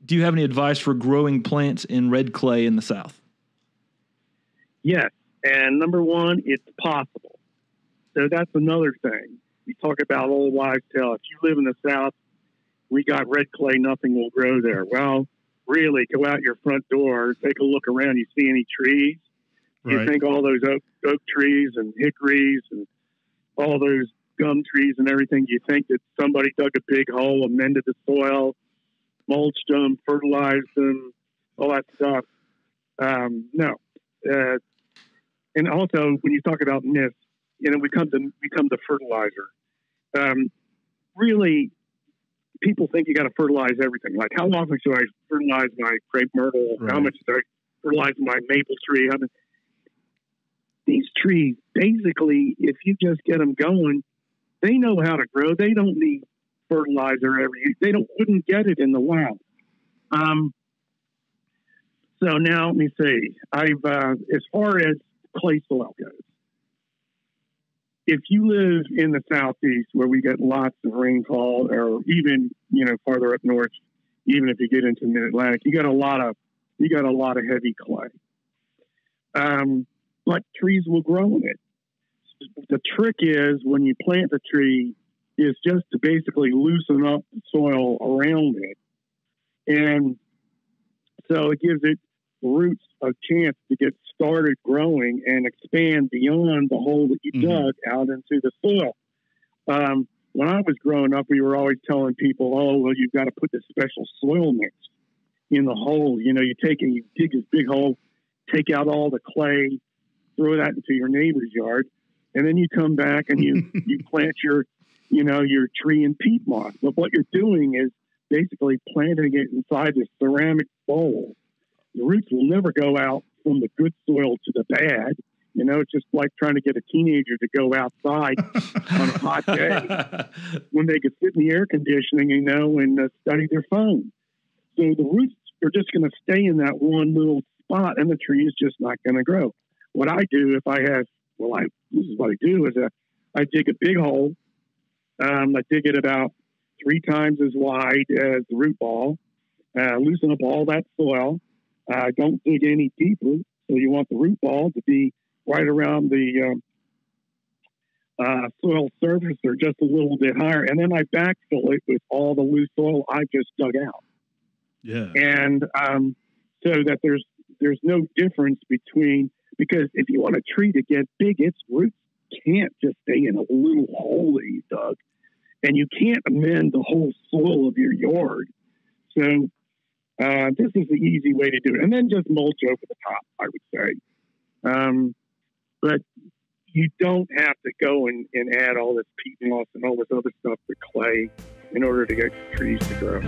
Do you have any advice for growing plants in red clay in the South? Yes. And number one, it's possible. So that's another thing. We talk about old wives' tale. If you live in the South, we got red clay, nothing will grow there. Well, really, go out your front door, take a look around. You see any trees? Right. You think all those oak trees and hickories and all those gum trees and everything, you think that somebody dug a big hole, amended the soil, mulched them, fertilized them, all that stuff. No. And also, when you talk about myths, we come to fertilizer. Really, people think you got to fertilize everything. Like, how often should I fertilize my crepe myrtle? Right. How much should I fertilize my maple tree? These trees, basically, if you just get them going, they know how to grow. They don't need fertilizer wouldn't get it in the wild. So now let me see. As far as clay soil goes, if you live in the Southeast where we get lots of rainfall, or even, farther up north, even if you get into mid-Atlantic, you got a lot of heavy clay. But trees will grow in it. The trick is, when you plant the tree, is just to basically loosen up the soil around it. And so it gives it roots a chance to get started growing and expand beyond the hole that you dug out into the soil. When I was growing up, we were always telling people, you've got to put this special soil mix in the hole. You dig this big hole, take out all the clay, throw that into your neighbor's yard, and then you come back and you plant your tree in peat moss. But what you're doing is basically planting it inside this ceramic bowl. The roots will never go out from the good soil to the bad. It's just like trying to get a teenager to go outside on a hot day when they could sit in the air conditioning, and study their phone. So the roots are just going to stay in that one little spot, and the tree is just not going to grow. What I do this is what I do is I dig a big hole. I dig it about 3 times as wide as the root ball, loosen up all that soil. Don't dig any deeper. So you want the root ball to be right around the soil surface or just a little bit higher. And then I backfill it with all the loose soil I just dug out. Yeah. And so that there's no difference because if you want a tree to get big, its roots can't just stay in a little hole that you dug. And you can't amend the whole soil of your yard. So this is the easy way to do it. And then just mulch over the top, I would say. But you don't have to go and add all this peat moss and all this other stuff to clay in order to get trees to grow.